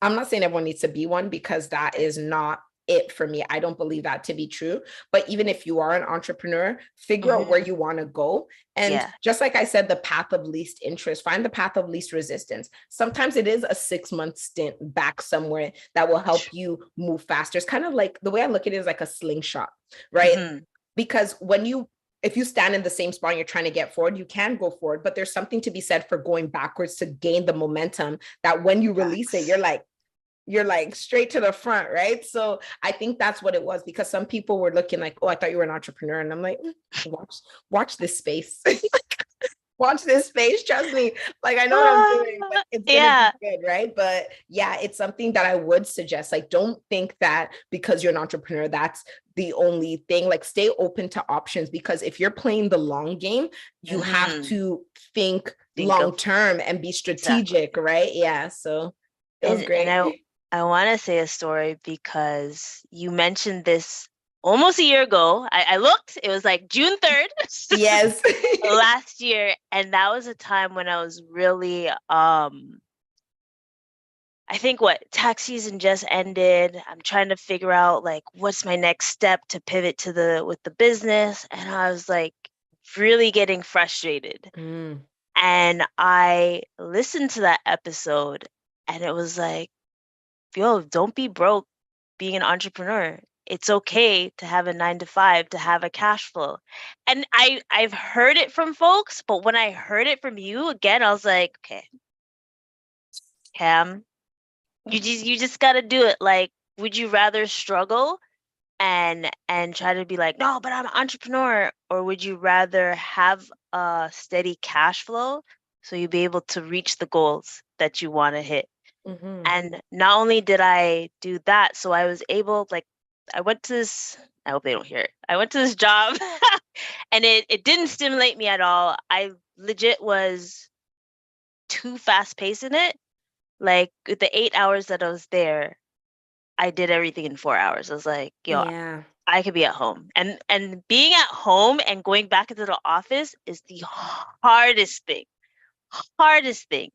I'm not saying everyone needs to be one, because that is not it for me. I don't believe that to be true. But even if you are an entrepreneur, figure out where you want to go. And just like I said, the path of least interest, find the path of least resistance. Sometimes it is a 6-month stint back somewhere that will help you move faster. It's kind of like, the way I look at it is like a slingshot, right? Because if you stand in the same spot and you're trying to get forward, you can go forward, but there's something to be said for going backwards to gain the momentum that when you release it, you're like straight to the front, right? So I think that's what it was, because some people were looking like, oh, I thought you were an entrepreneur. And I'm like, watch this space. Watch this space. Trust me. Like, I know what I'm doing. Like, it's gonna be good, right? But yeah, it's something that I would suggest. Like, don't think that because you're an entrepreneur, that's the only thing. Like, stay open to options, because if you're playing the long game, you have to think long term and be strategic, right? Yeah. So it was great. And I want to say a story, because you mentioned this almost a year ago. I looked, it was like June 3rd. Yes. Last year. And that was a time when I was really, I think tax season just ended. I'm trying to figure out like, what's my next step to pivot with the business. And I was like really getting frustrated. And I listened to that episode, and it was like, yo, don't be broke being an entrepreneur. It's okay to have a 9 to 5, to have a cash flow. And I've heard it from folks, but when I heard it from you again, I was like, okay, Cam, you just got to do it. Like, would you rather struggle and try to be like, no, but I'm an entrepreneur, or would you rather have a steady cash flow so you'll be able to reach the goals that you want to hit? And not only did I do that, so I was able, like, I went to this, I hope they don't hear it. I went to this job and it didn't stimulate me at all. I legit was too fast paced in it. Like with the 8 hours that I was there, I did everything in 4 hours. I was like, yo, Yeah. I could be at home. And being at home and going back into the office is the hardest thing. Hardest thing.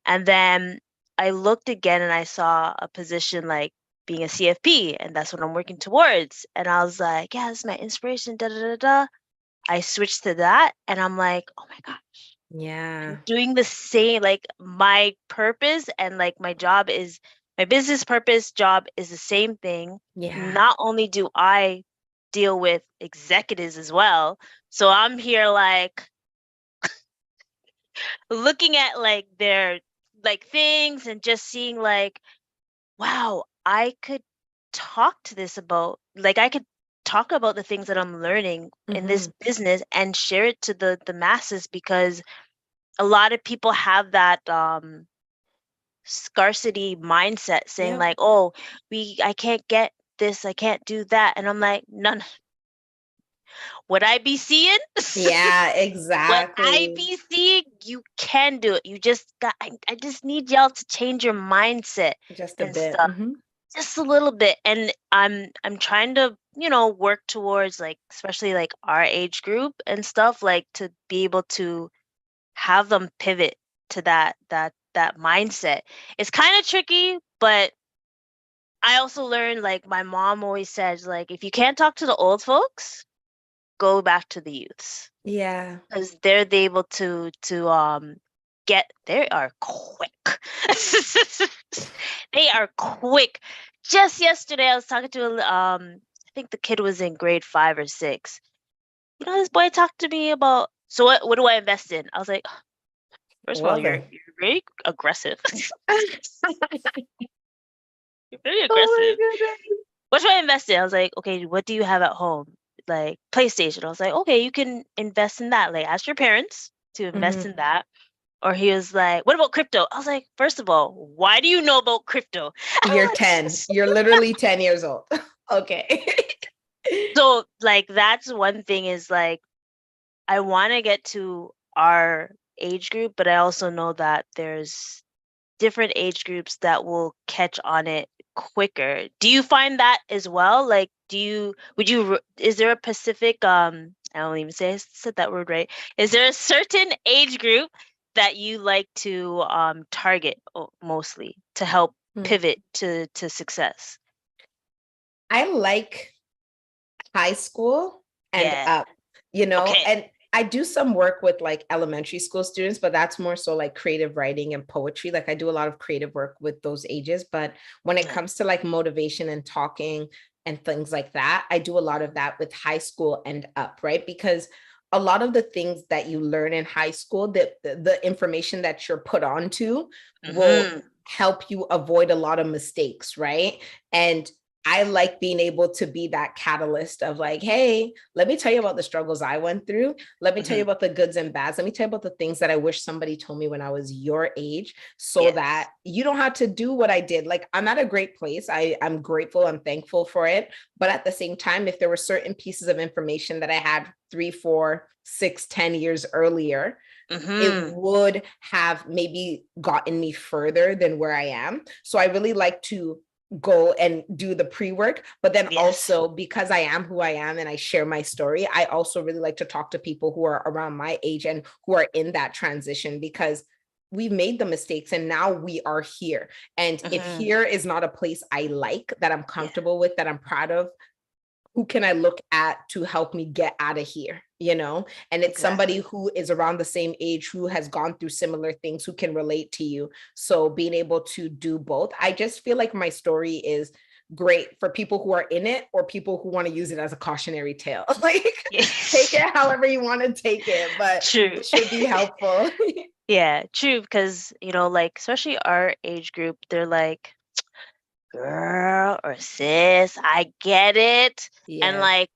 And then I looked again and I saw a position like being a CFP, and that's what I'm working towards. And I was like, yeah, this is my inspiration, da da da da. I switched to that and I'm like, oh my God, Yeah. I'm doing the same, like my purpose and like my business purpose job is the same thing. Yeah. Not only do I deal with executives as well, so I'm here like looking at like their like things and just seeing like, wow, I could talk to this about, like I could talk about the things that I'm learning in this business and share it to the masses, because a lot of people have that scarcity mindset saying Yep. like, oh, I can't get this, I can't do that. And I'm like, none, what I be seeing? Yeah, What I exactly. be seeing, you can do it. You just got, I just need y'all to change your mindset Just a and bit. stuff. Just a little bit. And I'm trying to, work towards like, especially like our age group and stuff, like to be able to have them pivot to that mindset. It's kind of tricky, but I also learned, like my mom always says, like if you can't talk to the old folks, go back to the youths, Yeah. because they're able to get, they are quick. They are quick. Just yesterday I was talking to I think the kid was in grade 5 or 6. This boy talked to me about, so what do I invest in? I was like, first of all, Well you're then. very aggressive. You're very Oh aggressive. my goodness. What should I invest in? I was like, okay, what do you have at home? Like PlayStation. I was like, okay, you can invest in that. Like ask your parents to invest in that. Or he was like, what about crypto? I was like, first of all, why do you know about crypto? You're 10. You're literally 10 years old. Okay. So like that's one thing, is like I want to get to our age group, but I also know that there's different age groups that will catch on it quicker. Do you find that as well? Like, is there a specific, I don't even say I said that word right. Is there a certain age group that you like to target mostly to help pivot to success? I like high school and Yeah. up, Okay. and I do some work with like elementary school students, but that's more so like creative writing and poetry. Like I do a lot of creative work with those ages. But when it Yeah. comes to like motivation and talking and things like that, I do a lot of that with high school and up, right? Because a lot of the things that you learn in high school, that the information that you're put onto will help you avoid a lot of mistakes, right? And I like being able to be that catalyst of like, hey, let me tell you about the struggles I went through. Let me tell you about the goods and bads. Let me tell you about the things that I wish somebody told me when I was your age, so that you don't have to do what I did. Like, I'm at a great place. I'm grateful. I'm thankful for it. But at the same time, if there were certain pieces of information that I had 3, 4, 6, 10 years earlier, it would have maybe gotten me further than where I am. So I really like to go and do the pre-work, but then also, because I am who I am and I share my story, I also really like to talk to people who are around my age and who are in that transition, because we've made the mistakes and now we are here. And if here is not a place I like, that I'm comfortable with, that I'm proud of, who can I look at to help me get out of here? And it's somebody who is around the same age, who has gone through similar things, who can relate to you. So being able to do both, I just feel like my story is great for people who are in it, or people who want to use it as a cautionary tale. Like, take it however you want to take it, but True. it should be helpful. Yeah, true. Because, like, especially our age group, they're like, girl or sis, I get it. And Yeah. like,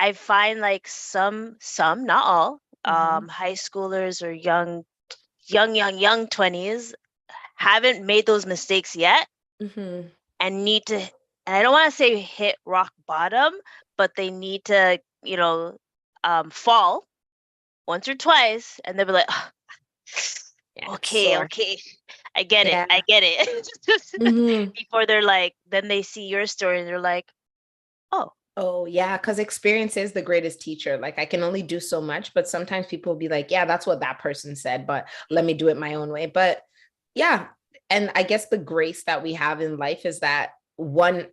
I find like some, not all, high schoolers or young 20s, haven't made those mistakes yet and need to, and I don't want to say hit rock bottom, but they need to, fall once or twice, and they'll be like, "Oh, okay, sore. okay, I get it, Yeah. I get it." Before they're like, then they see your story and they're like, Oh, yeah, because experience is the greatest teacher. Like I can only do so much, but sometimes people will be like, yeah, that's what that person said, but let me do it my own way. But yeah, and I guess the grace that we have in life is that one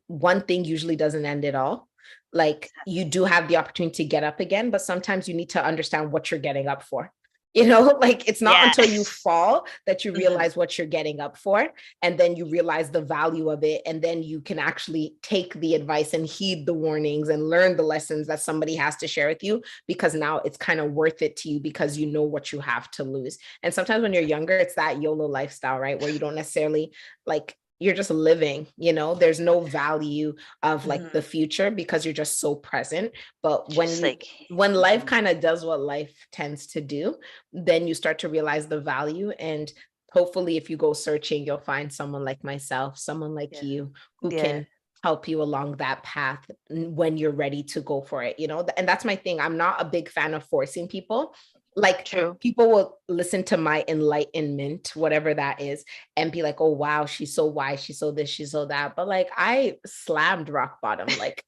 thing usually doesn't end it all. Like you do have the opportunity to get up again, but sometimes you need to understand what you're getting up for. Like it's not yeah. until you fall that you Mhm. realize what you're getting up for. And then you realize the value of it. And then you can actually take the advice and heed the warnings and learn the lessons that somebody has to share with you, because now it's kind of worth it to you because you know what you have to lose. And sometimes when you're younger, it's that YOLO lifestyle, right? Where you don't necessarily like, you're just living, there's no value of like the future because you're just so present. But when life kind of does what life tends to do, then you start to realize the value. And hopefully if you go searching, you'll find someone like myself, someone like you who can help you along that path when you're ready to go for it, and that's my thing. I'm not a big fan of forcing people. Like True. people will listen to my enlightenment, whatever that is, and be like, oh, wow, she's so wise. She's so this, she's so that. But like, I slammed rock bottom, like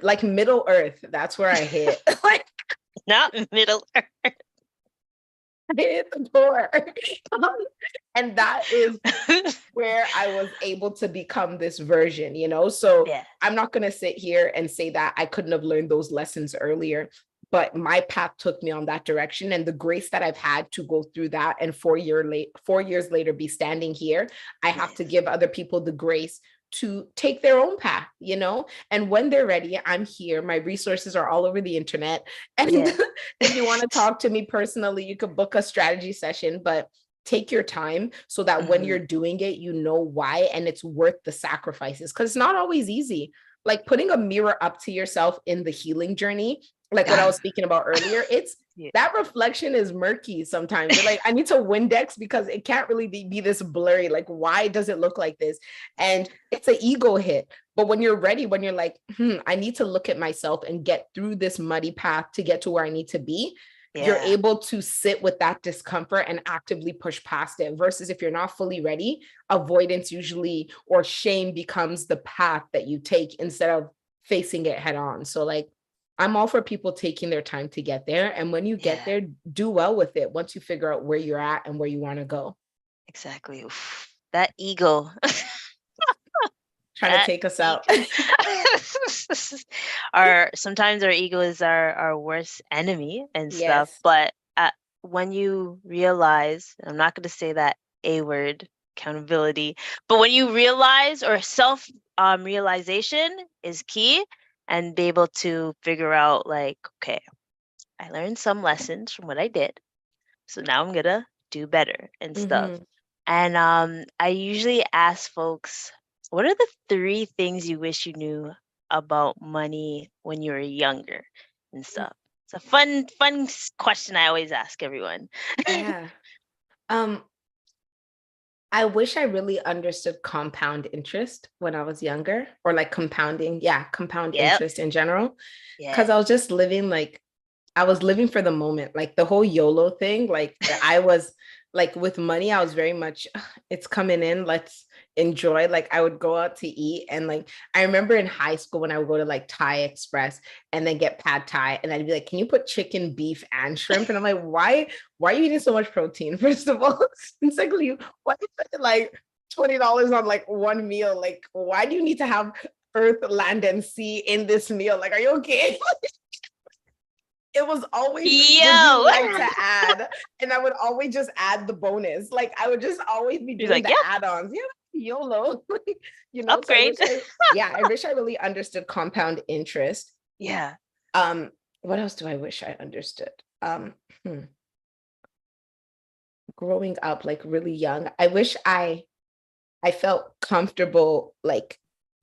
like middle earth. That's where I hit. Like Not middle earth. hit the door. And that is where I was able to become this version, So I'm not going to sit here and say that I couldn't have learned those lessons earlier, but my path took me on that direction. And the grace that I've had to go through that and 4 years later be standing here, I have to give other people the grace to take their own path, and when they're ready, I'm here. My resources are all over the internet. And if you want to talk to me personally, you could book a strategy session, but take your time so that when you're doing it, you know why, and it's worth the sacrifices, because it's not always easy. Like putting a mirror up to yourself in the healing journey, like what I was speaking about earlier, it's that reflection is murky sometimes. You're like, I need to Windex because it can't really be this blurry. Like, why does it look like this? And it's an ego hit. But when you're ready, when you're like, I need to look at myself and get through this muddy path to get to where I need to be, you're able to sit with that discomfort and actively push past it. Versus if you're not fully ready, avoidance usually, or shame becomes the path that you take instead of facing it head on. So like, I'm all for people taking their time to get there. And when you get there, do well with it once you figure out where you're at and where you want to go. Exactly. Oof, that ego. Trying to take us out. Sometimes our ego is our worst enemy and stuff. But when you realize, I'm not going to say that A word, accountability, but when you realize, or self realization is key, and be able to figure out like, okay, I learned some lessons from what I did, so now I'm gonna do better and stuff. And I usually ask folks, what are the 3 things you wish you knew about money when you were younger and stuff? It's a fun question I always ask everyone. I wish I really understood compound interest when I was younger, or like compounding, compound interest in general. Because I was just living I was living for the moment, like the whole YOLO thing. Like I was like with money, I was very much, it's coming in, let's enjoy. Like I would go out to eat, and like I remember in high school when I would go to like Thai Express and then get pad Thai, and I'd be like, can you put chicken, beef, and shrimp? And I'm like, why are you eating so much protein? First of all, and secondly, why are you spending like $20 on like one meal? Like, why do you need to have earth, land, and sea in this meal? Like, are you okay? It was always, would you like to add? And I would always just add the bonus. Like I would just always be doing the add-ons. YOLO. Upgrade. So I wish I really understood compound interest. What else do I wish I understood? Growing up, like really young, I wish I felt comfortable like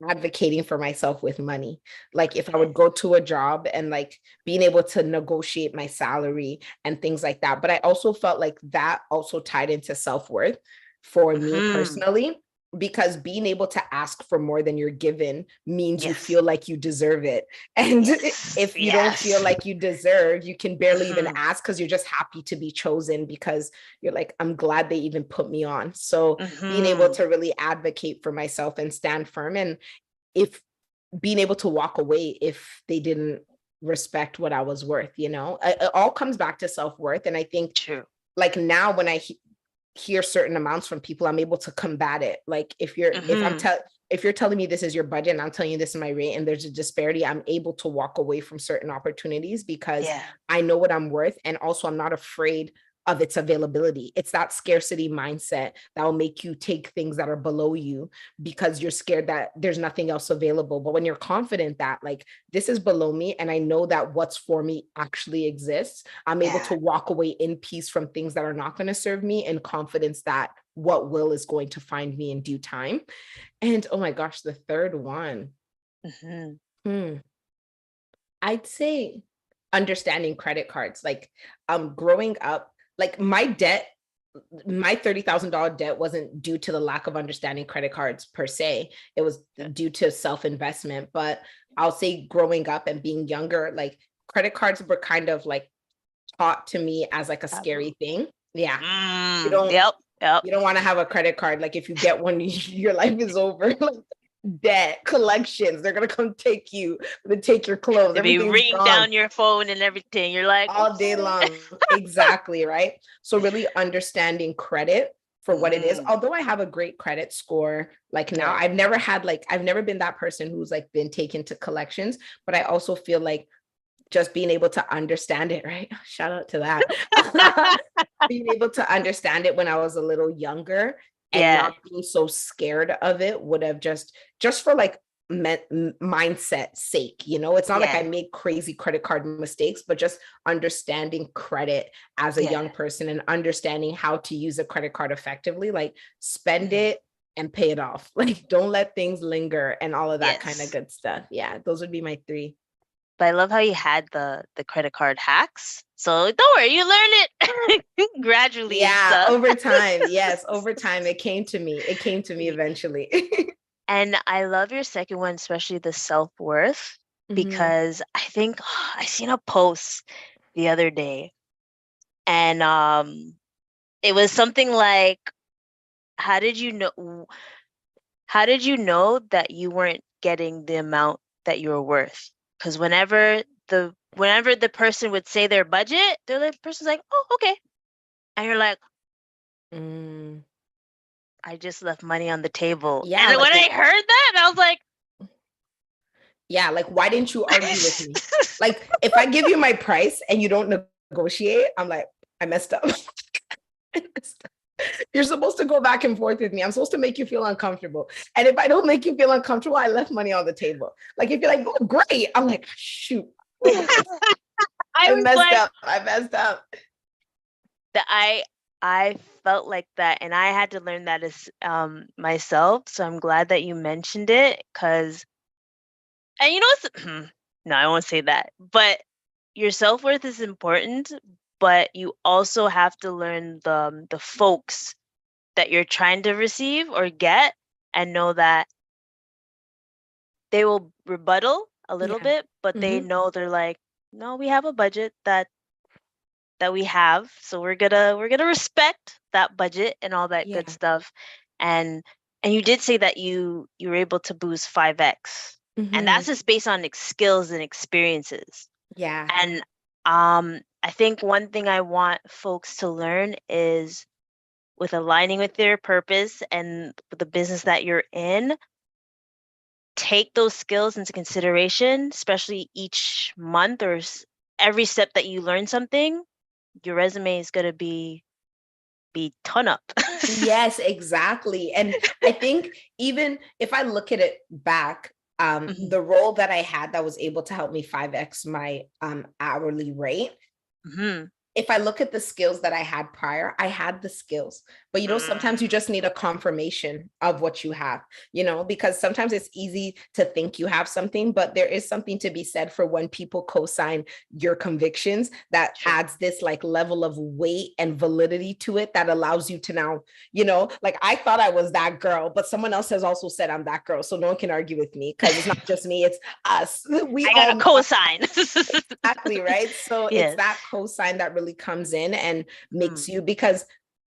advocating for myself with money. Like if I would go to a job and like being able to negotiate my salary and things like that. But I also felt like that also tied into self-worth. for me personally, because being able to ask for more than you're given means you feel like you deserve it. And if you don't feel like you deserve, you can barely even ask because you're just happy to be chosen, because you're like, I'm glad they even put me on. So being able to really advocate for myself and stand firm, and if being able to walk away if they didn't respect what I was worth, it all comes back to self-worth. And I think like now when I hear certain amounts from people, I'm able to combat it. Like if you're telling me this is your budget and I'm telling you this is my rate and there's a disparity, I'm able to walk away from certain opportunities because I know what I'm worth. And also I'm not afraid of its availability. It's that scarcity mindset that will make you take things that are below you because you're scared that there's nothing else available. But when you're confident that like, this is below me and I know that what's for me actually exists, I'm able to walk away in peace from things that are not going to serve me, and confidence that what will is going to find me in due time. And oh my gosh, the third one, I'd say understanding credit cards. Like growing up, like my $30,000 debt wasn't due to the lack of understanding credit cards per se. It was due to self-investment. But I'll say growing up and being younger, like credit cards were kind of like taught to me as like a scary thing. Yeah. You don't want to have a credit card. Like if you get one, your life is over. Like debt collections, they're gonna come take you, they take your clothes, they'll be ringing down your phone and everything. You're like all day long. Exactly, right? So really understanding credit for what it is. Although I have a great credit score, like now I've never been that person who's like been taken to collections, but I also feel like just being able to understand it, right? Shout out to that. Being able to understand it when I was a little younger and not being so scared of it would have just for like mindset sake, it's not like I make crazy credit card mistakes, but just understanding credit as a young person and understanding how to use a credit card effectively, like spend it and pay it off. Like don't let things linger and all of that kind of good stuff. Yeah, those would be my three. But I love how you had the credit card hacks. So don't worry, you learn it gradually. Yeah, over time. Yes, over time it came to me. It came to me eventually. And I love your second one, especially the self-worth, because I think I seen a post the other day, and it was something like, how did you know that you weren't getting the amount that you were worth? Because whenever the person would say their budget, the person's like, oh, okay. And you're like, I just left money on the table. Yeah. And like when I heard that, I was like, yeah, like, why didn't you argue with me? Like, if I give you my price and you don't negotiate, I'm like, I messed up. You're supposed to go back and forth with me. I'm supposed to make you feel uncomfortable. And if I don't make you feel uncomfortable, I left money on the table. Like, if you're like, oh, great, I'm like, shoot. I messed up. I felt like that, and I had to learn that as myself. So I'm glad that you mentioned it, because, and you know what's, no, I won't say that, but your self-worth is important, but you also have to learn the folks that you're trying to receive or get, and know that they will rebuttal a little bit, but they know, they're like, no, we have a budget that we have, so we're gonna respect that budget and all that good stuff. And you did say that you were able to boost 5x, and that's just based on skills and experiences. Yeah. And I think one thing I want folks to learn is, with aligning with their purpose and with the business that you're in, take those skills into consideration, especially each month or every step that you learn something. Your resume is going to be ton up. Yes, exactly. And I think even if I look at it back, the role that I had that was able to help me 5x my hourly rate, if I look at the skills that I had prior, I had the skills, but sometimes you just need a confirmation of what you have, because sometimes it's easy to think you have something, but there is something to be said for when people co-sign your convictions that True. adds this like level of weight and validity to it that allows you to now, like I thought I was that girl, but someone else has also said I'm that girl. So no one can argue with me because it's not just me, it's us. We I got all a cosign. exactly, right? So Yes. it's that cosign that really comes in and makes Mm. you, because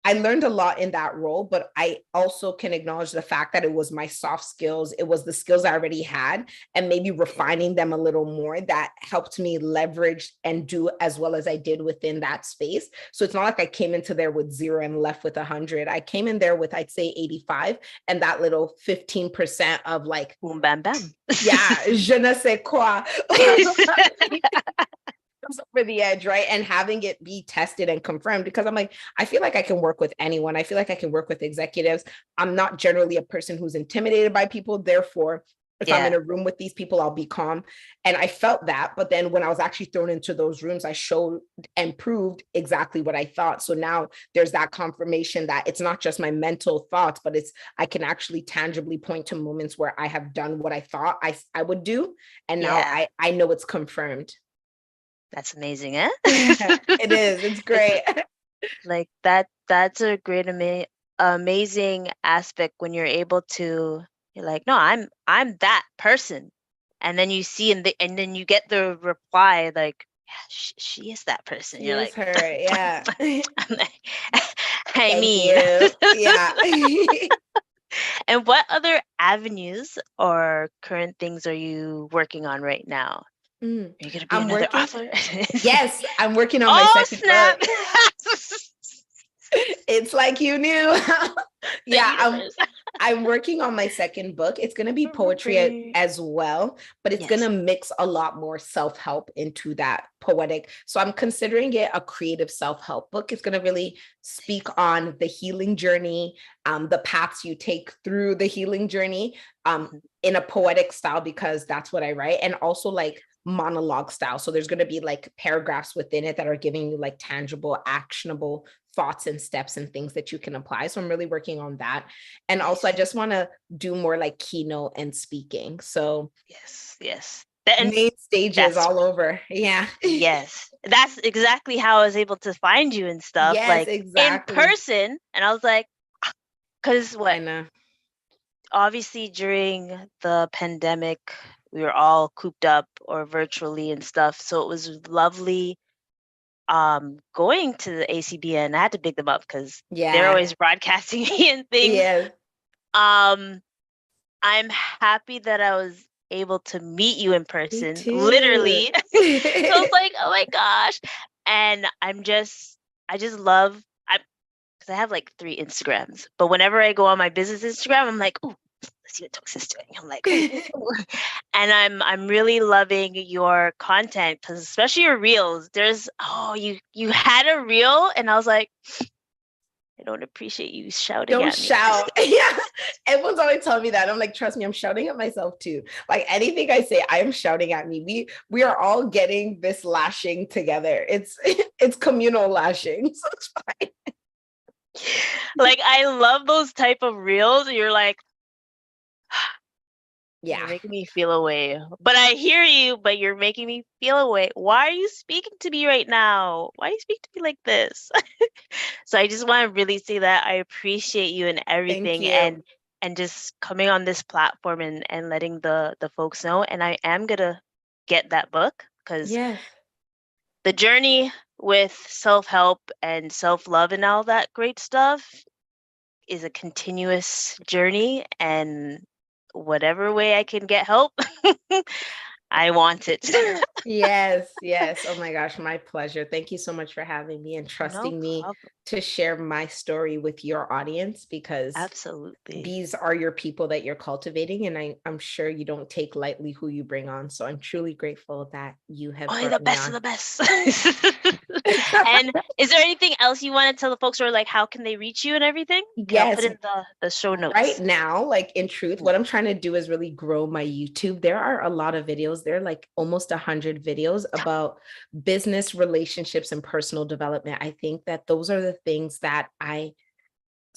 I learned a lot in that role, but I also can acknowledge the fact that it was my soft skills. It was the skills I already had and maybe refining them a little more that helped me leverage and do as well as I did within that space. So it's not like I came into there with 0 and left with 100. I came in there with, I'd say 85, and that little 15% of like, Boom, bam, bam. yeah, je ne sais quoi. Over the edge, right? And having it be tested and confirmed, because I'm like, I feel like I can work with anyone. I feel like I can work with executives. I'm not generally a person who's intimidated by people. Therefore, if I'm in a room with these people, I'll be calm. And I felt that. But then when I was actually thrown into those rooms, I showed and proved exactly what I thought. So now there's that confirmation that it's not just my mental thoughts, but I can actually tangibly point to moments where I have done what I thought I would do. And now I know it's confirmed. That's amazing, eh? It is. It's great. Like that's a great amazing aspect when you're able to, you're like, no, I'm that person. And then you see and then you get the reply like, yeah, she is that person. You're Here's like, her. Yeah. I'm like, I Thank mean, you. Yeah. and what other avenues or current things are you working on right now? Are you gonna be I'm another working. author? Yes, I'm working on my Oh second snap! book. It's like you knew. Yeah, I'm working on my second book. It's going to be poetry as well, but it's going to mix a lot more self-help into that poetic. So I'm considering it a creative self-help book. It's going to really speak on the healing journey, the paths you take through the healing journey, in a poetic style, because that's what I write. And also like monologue style. So there's going to be like paragraphs within it that are giving you like tangible, actionable thoughts and steps and things that you can apply. So I'm really working on that. And also I just want to do more like keynote and speaking. So yes. main stages all over. Yeah. Yes. That's exactly how I was able to find you and stuff. Yes, like exactly. in person. And I was like, because I know. Obviously during the pandemic, we were all cooped up or virtually and stuff. So it was lovely going to the ACBN. I had to pick them up because they're always broadcasting me and things. Yes. I'm happy that I was able to meet you in person, literally. So I was like, oh my gosh. And I just love, because I have like 3 Instagrams, but whenever I go on my business Instagram, I'm like, oh, let's see what Toks is doing. I'm like, ooh. And I'm really loving your content, because especially your reels. There's you had a reel, and I was like, I don't appreciate you shouting Don't at me. shout. Yeah. Everyone's always telling me that. I'm like, trust me, I'm shouting at myself too. Like anything I say, I am shouting at me. We are all getting this lashing together. It's communal lashing. So it's fine. Like I love those type of reels. You're like, you're making me feel away. But I hear you, but you're making me feel away. Why are you speaking to me right now? Why you speak to me like this? So I just want to really say that I appreciate you and everything. Thank you. And just coming on this platform and letting the folks know. And I am gonna get that book, because the journey with self-help and self-love and all that great stuff is a continuous journey, and whatever way I can get help, I want it. Yes. Oh my gosh, my pleasure. Thank you so much for having me and trusting me to share my story with your audience, because absolutely, these are your people that you're cultivating, and I'm sure you don't take lightly who you bring on. So I'm truly grateful that you have only the best of the best. And is there anything else you want to tell the folks, or like how can they reach you and everything? Okay, I'll put Yes. in the show notes. Right now, like in truth, what I'm trying to do is really grow my YouTube. There are a lot of videos. There are like almost 100 videos about business, relationships, and personal development. I think that those are the things that I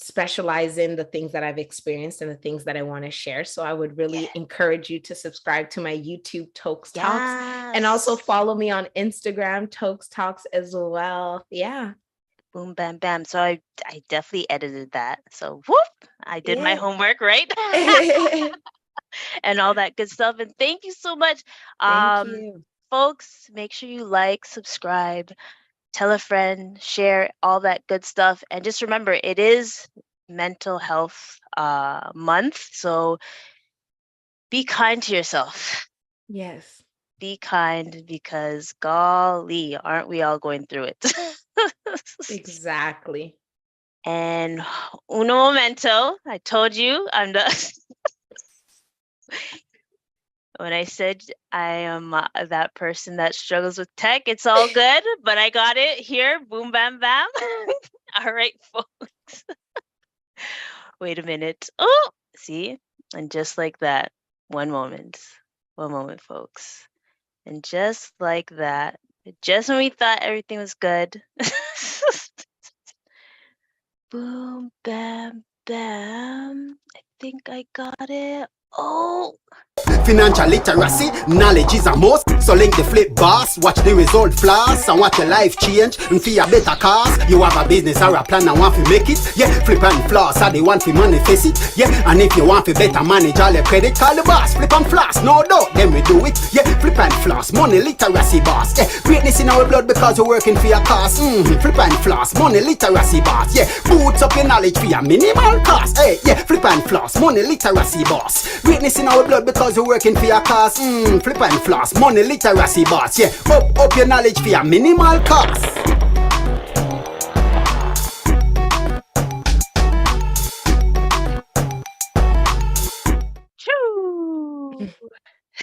specialize in, the things that I've experienced and the things that I want to share. So I would really encourage you to subscribe to my YouTube, Toks Talks, and also follow me on Instagram, ToksTalks as well. Yeah. Boom, bam, bam. So I definitely edited that. So whoop, I did my homework, right? And all that good stuff. And thank you so much. Thank you. Folks, make sure you like, subscribe, tell a friend, share all that good stuff. And just remember, it is mental health month. So be kind to yourself. Yes. Be kind, because golly, aren't we all going through it? Exactly. And uno momento, I told you I'm the when I said I am that person that struggles with tech, it's all good, but I got it here. Boom, bam, bam. All right, folks. Wait a minute. Oh, see? And just like that, one moment, folks. And just like that, just when we thought everything was good, boom, bam, bam. I think I got it. Oh. Financial literacy, knowledge is a must. So link the flip boss, watch the result flash, and watch your life change and for a better cause. You have a business or a plan and want to make it. Yeah, flip and floss, are they want to manifest it. Yeah, and if you want to better manage all your credit, call the boss, flip and floss, no doubt, then we do it. Yeah, flip and floss, money literacy boss. Yeah, greatness in our blood because we're working for your cause. Flip and floss, money literacy boss. Yeah, boots up your knowledge for your minimal cost. Hey, yeah, flip and floss, money literacy boss. Greatness in our blood because we're working for your cause. Flip and floss, money literacy boss. Yeah, up your knowledge for your minimal cost.